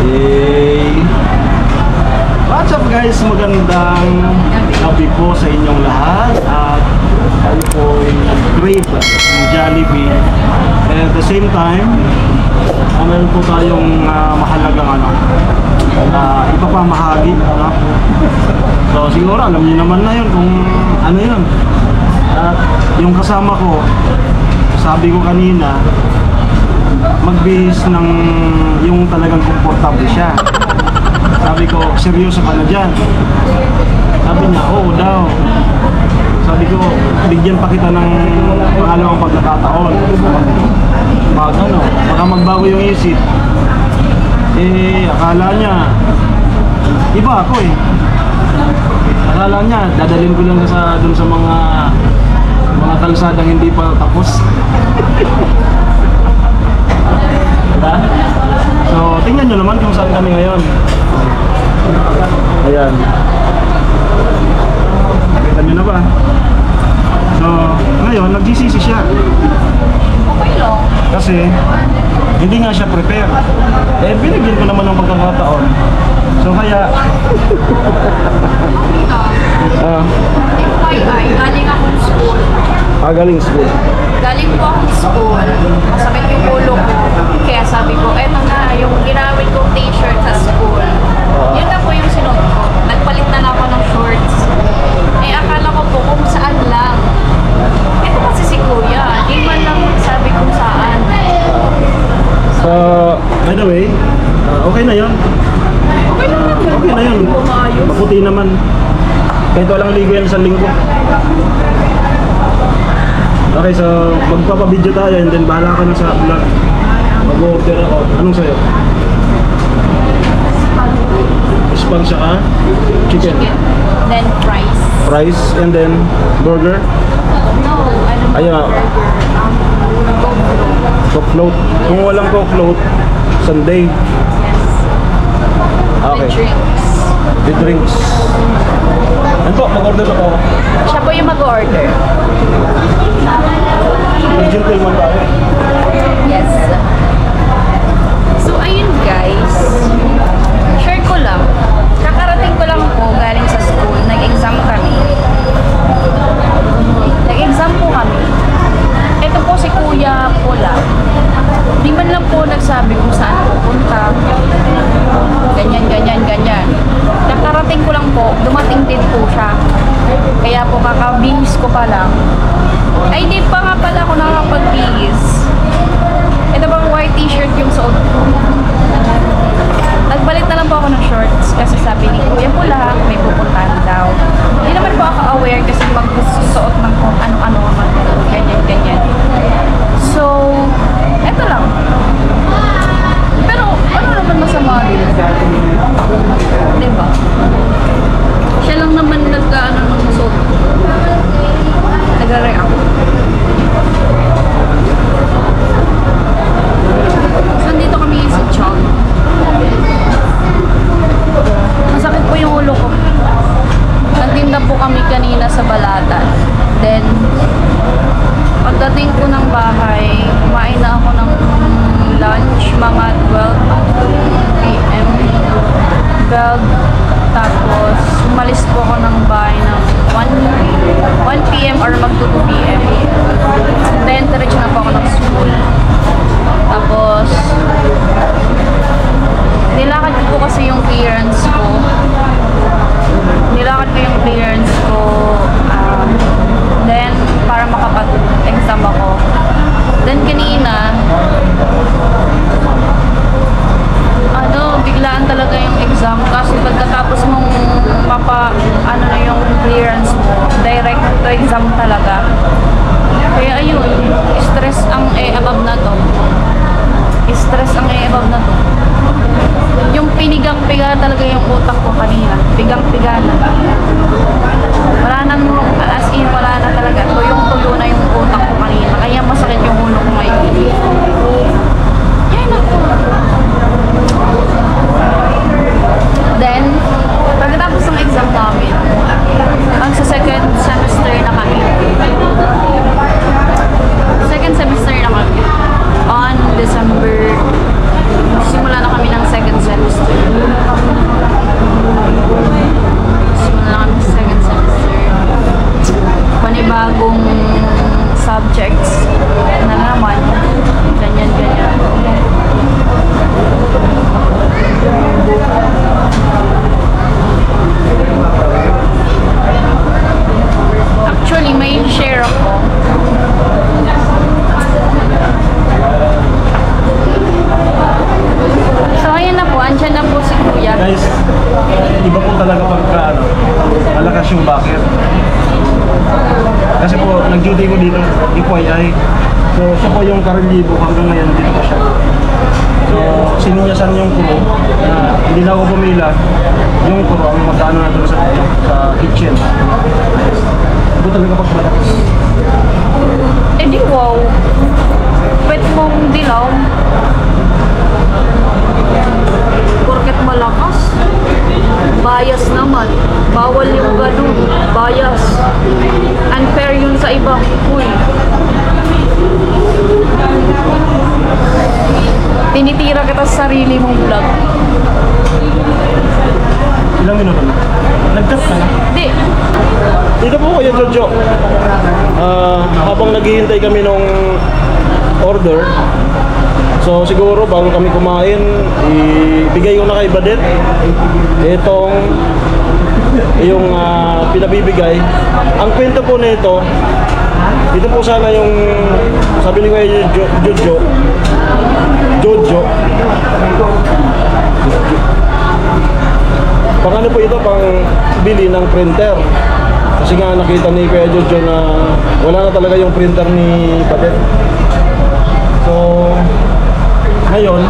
Okay. What's up guys? Magandang gabi po sa inyong lahat. At tayo po ay crave ng Jollibee. And at the same time, meron po tayong mahalagang ipapamahagi. So siguro alam niyo naman na yun kung ano yun. At yung kasama ko, sabi ko kanina, magbihis ng yung talagang komportable siya. Sabi ko, seryoso ka na dyan? Sabi niya, oo daw. Sabi ko, bigyan pa kita ng pangalawang pagkakataon. Baka magbago yung isip. Akala niya, iba ako eh. Akala niya, dadalhin ko lang dun sa mga kalsadang hindi pa tapos. Diba? So, tingnan nyo naman kung saan kami ngayon. Ayan. Nakita nyo na ba? So, ngayon, nag-GCC siya. Okay lang. Kasi, hindi nga siya prepare. Binigyan ko naman ng pagkakataon. So, kaya... FYI, galing akong school. Galing school. Galing po akong school. Masakit yung ulo ko. Kaya sabi ko, eto na, yung ginamit kong t-shirt sa school. Yun na po yung sinuot ko. Nagpalit na ako ng shorts. Akala ko po kung saan lang. Ito kasi si Kuya. Di man lang sabi kung saan. So, by the way, okay na yun. Okay lang naman. Okay na yun. Pumayos. Maputi naman. Kahit walang ligo yan sa linggo. Okay, so magpapabideo tayo and then bahala ka na sa vlog. Mag-order ako. Anong sayo? Spag siya chicken. Then fries. Fries and then burger. No, I don't Ayan. Coke float. Kung walang Coke float, Sunday. Yes. Okay. With drinks. With drinks. Ano po, mag-order ako. Siya po yung mag-order. Gentleman tayo. Yes. So, ayun guys. Share ko lang. Kakarating ko lang po galing sa school. Nag-exam kami. Nag-exam po kami. Ito po si Kuya Pula. Di man lang po nagsabi kung saan pupunta. Ganyan, ganyan, ganyan. Nakarating ko lang po. Dumating din po siya. Kaya po kakabihis ko pa lang. Ay, di pa nga pala ako nakakapag-bihis. Ito bang white t-shirt yung suot ko. Nagbalit na lang po ako ng shorts kasi sabi ni Kuya Pula, may pupuntahan daw. Hindi naman po ako aware kasi magsusuot ng kung ano-ano, ganyan-ganyan. So, eto lang. Pero, ano naman masama dito? Diba? Siya lang naman nag-ano ng suot. Nag-react. So, dito kami sa Chong. Masakit po yung ulo ko. Nagtinda po kami kanina sa Balatan. Then, pagdating ko ng bahay, kumain na ako ng lunch, mga 12 p.m. 12. Tapos, umalis po ako ng bahay ng 1 p.m. or mag-2 p.m. Then, diretso na po ako ng school. Tapos, nilakad ko po kasi yung clearance ko. Nilakad ko yung clearance ko. Then, para makapag-exam ako. Then, kanina, biglaan talaga yung exam. Kasi pagkatapos mong na yung clearance mo, direct to exam talaga. Kaya ayun, stress ang above na to. Stress ang above na to. Yung pinigang-piga talaga yung utak ko kanina. Pigang-piga na. Wala nang, as in, wala na talaga. Tuyong-tuyo na yung utak ko kanina. Kaya masakit yung ulo ko ngayon. Yan ako. Then, pagkatapos ng exam namin, sa second semester na kami. Second semester na kami. On December nag-duty ko dito, FYI. So siya po yung karelibo hanggang ngayon dito pa siya. So sininyasan yung crew na hindi na ako pumila. Yung crew ang magkano na doon sa kitchen. Ito talaga pagmalakas. Eh di wow. Pwede mong dilaw. Porket malakas. Bias naman. Bawal yung ganun. Bias. Unfair yun sa iba. Uy. Tinitira kita sa sarili mong vlog. Ilang minuto na? Nag-cut ka na? Di. Dito po Kuya Jojo. Habang naghihintay kami nung order, so siguro bago kami kumain, ibigay ko na kay Badet itong yung pinabibigay. Ang kwento po nito, ito po sana yung sabi ni Kuya Jojo, pang ano po ito, pang bili ng printer. Kasi nga nakita ni Kuya Jojo na wala na talaga yung printer ni Badet. So, ngayon,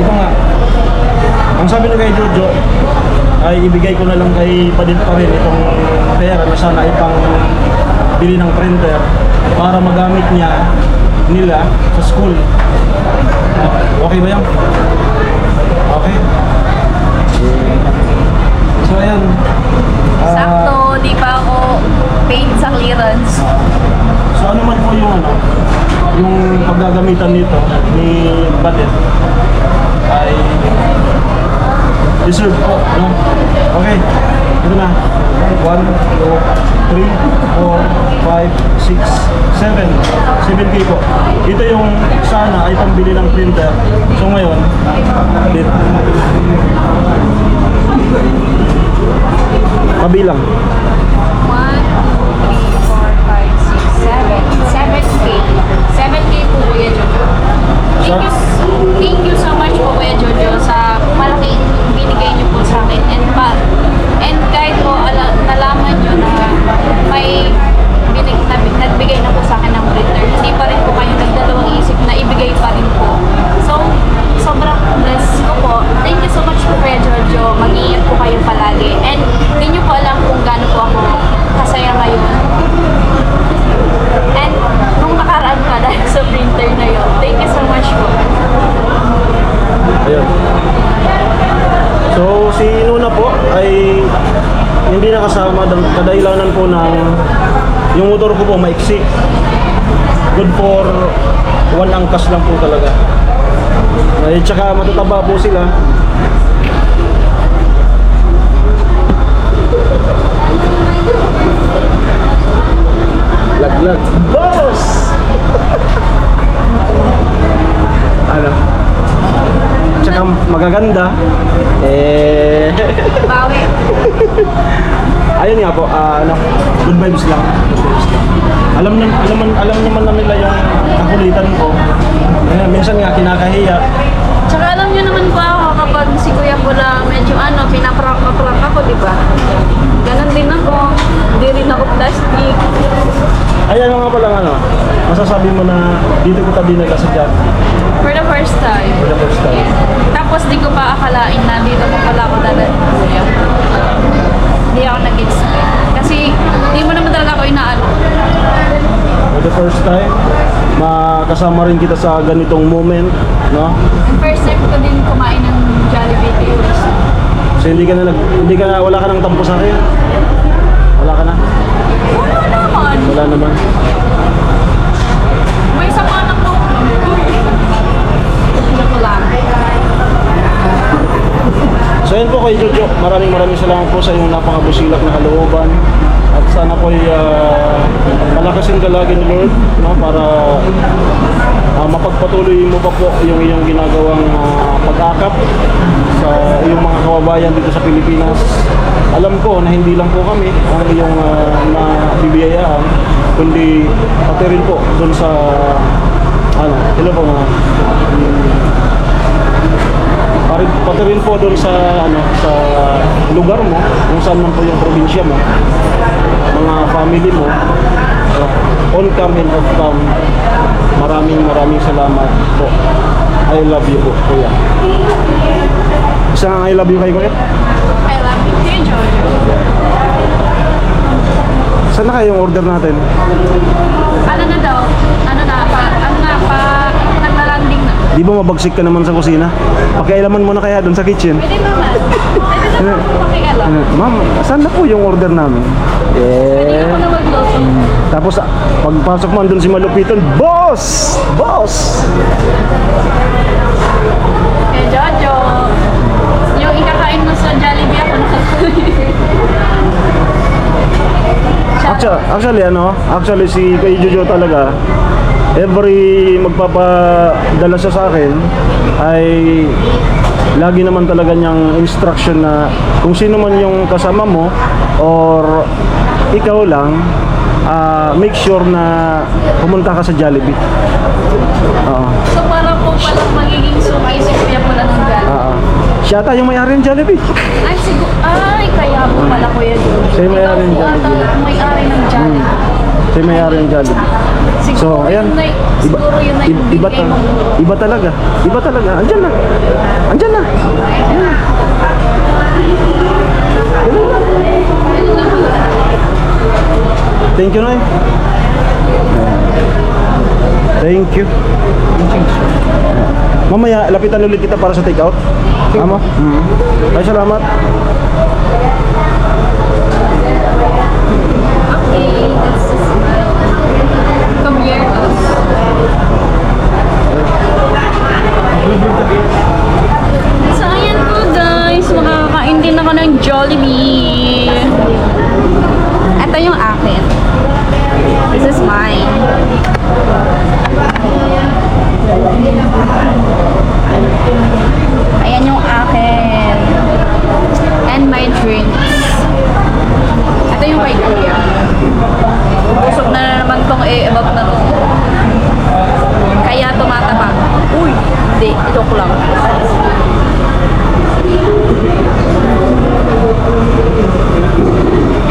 ito nga. Ang sabi ni Kuya Jojo ay ibigay ko na lang kay Badet pa rin itong pera na sana ipang bili ng printer para magamit nila sa school. Okay ba yan? Okay. So ayan. Sakto, di pa ako paid sa clearance. So ano man po yung paggagamitan nito ni Badet ay deserve po, no? Okay, ito na. 1, 2, 3, 4, 5, 6, 7. 7K po. Ito yung sana ay pambili ng printer. So ngayon, dito. Kabilang. 1, 2, 3, 4, 5, 6, 7. 7K. 7K po, Kuya Jojo. Thank you so much po, Kuya Jojo, sa malaking binigay niyo po sa akin. And kahit po nalaman niyo na may nagbigay na po sa akin ng printer, hindi pa rin po kayo nagdalawang isip na ibigay pa rin po. So, sobrang bless ko po. Thank you so much po, Kuya Jojo. Mag-iingat po kayo palagi. And hindi niyo po alam kung gaano po ako kasaya ngayon. And nung nakaraan pa dahil sa printer na yun. Thank you so much po. Ayun. So si Nuna po ay hindi nakasama, kadahilanan po ng yung motor ko po maiksi. Good for 1 angkas lang po talaga. Ay tsaka matataba po sila. Lag. Boss! Ano? Tsaka magaganda. Bawi. Ayun nga po, good vibes lang. Good vibes lang. Alam naman na nila yung kakulitan ko. Minsan nga kinakahiya. Tsaka alam niyo naman po ako kapag si Kuya po lang medyo pinaprank ako, di ba? Ganon din ako. Hindi rin ako plastic. Ayan nga pala masasabi mo na dito kita dinala sa job. For the first time. For the first time. Tapos di ko pa akalain na dito mo pala ako dala ni Kuya. Hindi ako nag-expect. Kasi hindi mo naman talaga ako inaano. For the first time, makasama rin kita sa ganitong moment, no? First time ko din kumain ng Jollibee Days. So wala ka nang tampo sa akin? Wala ka na? Wala naman. Wala naman. May sama ng loob. Joke lang. So yun po kay Jojo, maraming salamat po sa iyong napakabusilak na kalooban. At sana po palakasin ka lagi ni Lord, no, para mapagpatuloy mo pa po yung iyong ginagawang pag-akap sa iyong mga kababayan dito sa Pilipinas. Alam ko na hindi lang po kami ang iyong nabibiyayaan, kundi pati rin po doon sa pati rin po doon sa sa lugar mo, kung saan man po yung probinsya mo. mga family mo. On cam and off cam. Maraming salamat po. I love you po, kuya. Isang I love you kay kuya. I love you too, Jojo. Saan na kayo yung order natin? Ano na daw? Naglalanding na. Di ba mabagsik ka naman sa kusina? Pakialaman mo na kaya doon sa kitchen. Pwede naman. Pwede naman po makialam. Ma'am, saan na po yung order namin? Pwede Yeah. ako na magluto. Tapos pagpasok mo andun si Malupiton, boss! Boss! Kaya Jojo, yung ikakain mo sa Jollibee ako nakakain. Actually si Kuya Jojo talaga, every magpapadala siya sa akin ay lagi naman talaga niyang instruction na kung sino man yung kasama mo or ikaw lang, make sure na pumunta ka sa Jollibee. Oo. So parang po palang magiging sumay si Kuya pala ng Jollibee. Siya ata yung may-ari ng Jollibee. Ay, kaya po pala Kuya Jojo. Siya yung may-ari ng Ikaw po Jollibee. ata may-ari ng Jollibee. Siya yung may-ari ng Jollibee. So, ayan. Siguro yun na yung Iba, bigay mong... iba talaga. Iba talaga. Andyan na. Andyan na. Thank you, Noy. Thank you. Mamaya, lapitan ulit kita para sa take-out. Tama? Ay, salamat. Okay, that's just come here. So, ayan po guys. Makakakain din ako ng Jollibee. Ito yung akin. This is mine. Ayan yung akin. And my drinks. Ito yung kay Kuya. Busog na naman tong above na to. Kaya tumataba. Uy! Hindi, joke lang.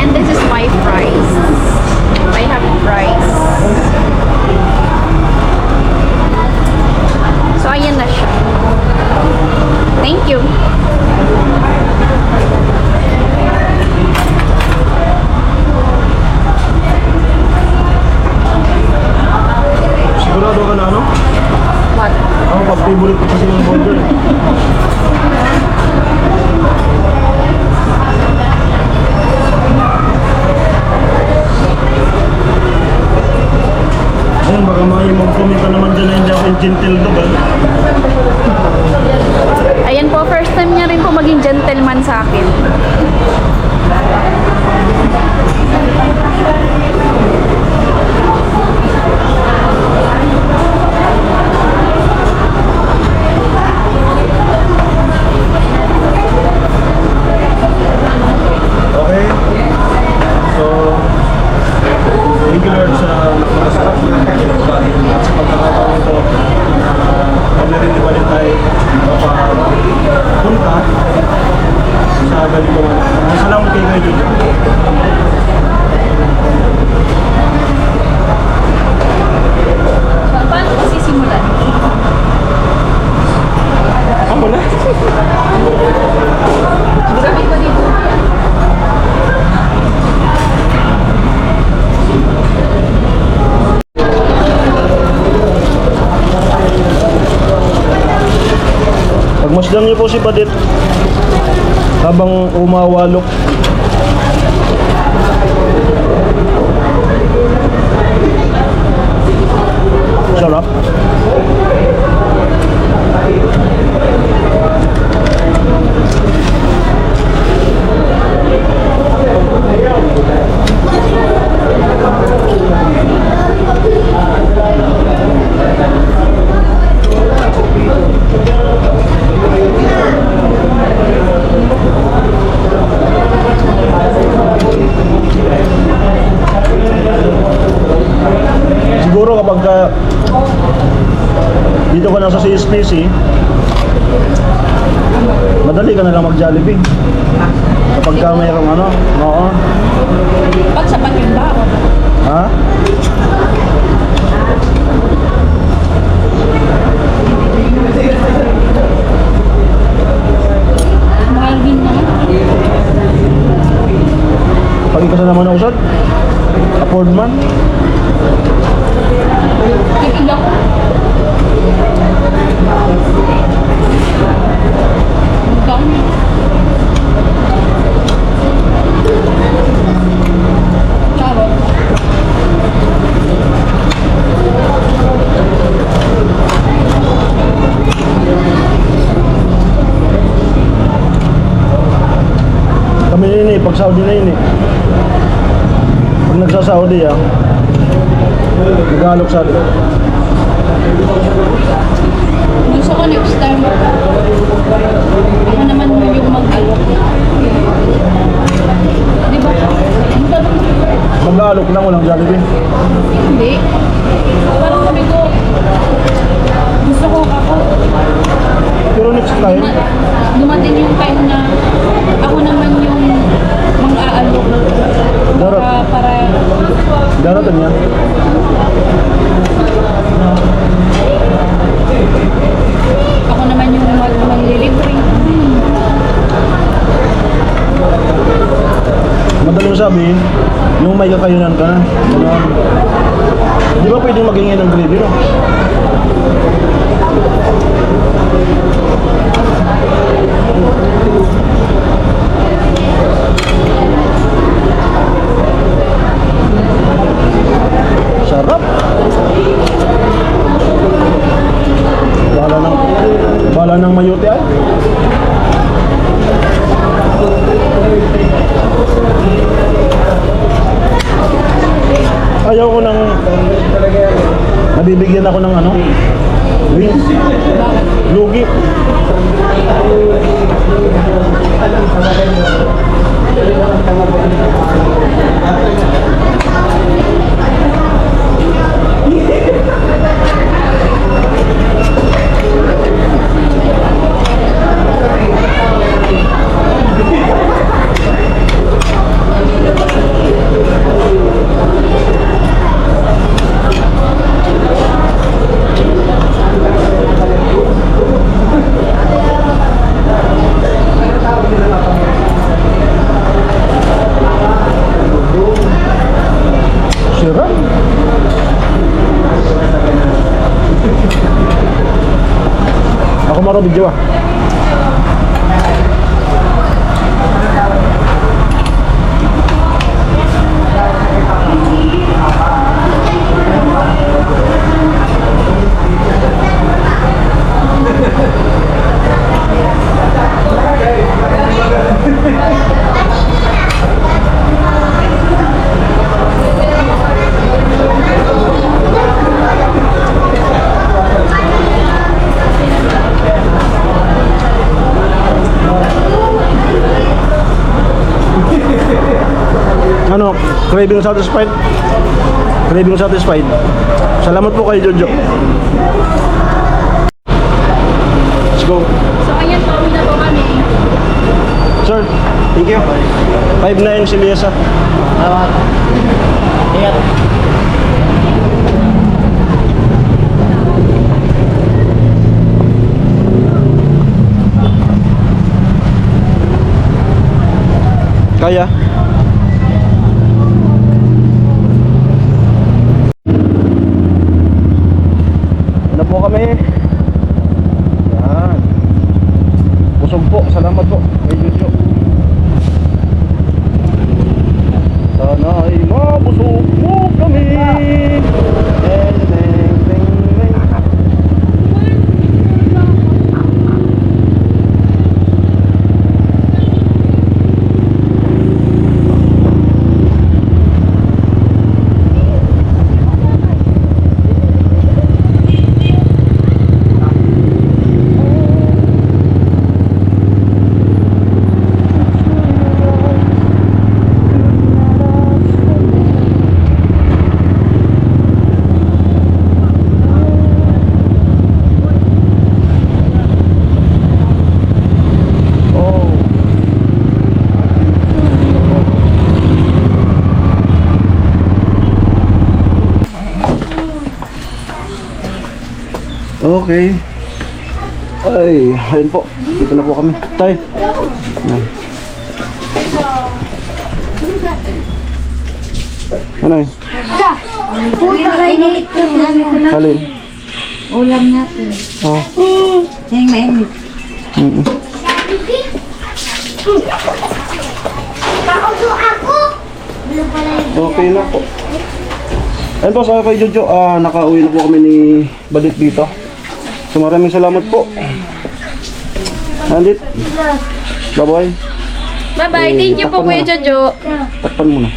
And this is my fries. I have fries. So, ayan na siya. Thank you. Sigurado ka na ano? What? Ako, pag-favorite ko kasi yung burger. Ayun, baka may mag-comment na naman dyan na hindi ako yung gentle dog, ah. Ayan po, first time niya rin po maging gentleman sa akin. Okay? So, thank you Lord sa napakasarap na pagkain at sa pagkakataon ito na rin di balik tayo mapapunta sa ganito. Salamat kay Kuya Jojo. Paano ko sisimulan? Ako na? Sabi ko dito. Pagmasdan niyo po si Badit habang umawalok. Sarap. Siguro kapag dito ka na sa CSPC, Madali ka na lang mag-Jollibee. Kapag ka mayroong ano, oo. Pag sapat yung baon. Ha? Mahal din naman. Pag ikaw sa naman na usad, afford man. Ilang. Ang dami. Charot. Kami yun pag Saudi na yun Pag nagsa-Saudi nag-aalok sa atin. Gusto ko next time. Ako naman yung mag-alok. Di ba? Ang tanong mo. Mag-aalok lang, walang Jollibee. Hindi. Parang sabi ko, gusto ko ako. Pero next time, Dumating yung time na ako naman yung mang-aalok. Para darating yan. ako naman yung mag-delivery. Madaling sabihin, yung may kakayunan ka na. Ganun. Di ba pwedeng maghingi ng gravy, no? Sarap! Bala ng mayote ay. Ayaw ko ng nabibigyan ako ng ano wings. Lugi. Sarap. Ako maro video Ano, craving satisfied? Craving satisfied. Salamat po kay Jojo. Let's go. So, ayan, pauwi na po kami. Sir, thank you. 5'9" si Liesa. Salamat. Ingat. Kaya? Ano po kami? Yan. Busog po. Salamat po kay Jojo. Sana ay mabusog po kami. Deng, deng, deng, deng. Okay. Ay, ayun po. Dito na po kami. Tay. Yan. Ano yun? Halin? Ulam natin. Oh. Yang mainit. Okay na po. Ayun po, sa kay Jojo, nakauwi na po kami ni Badit dito. So maraming salamat po. Bandit. Bye-bye. Bye-bye. Thank you po, Kuya Jojo. Takpan mo na.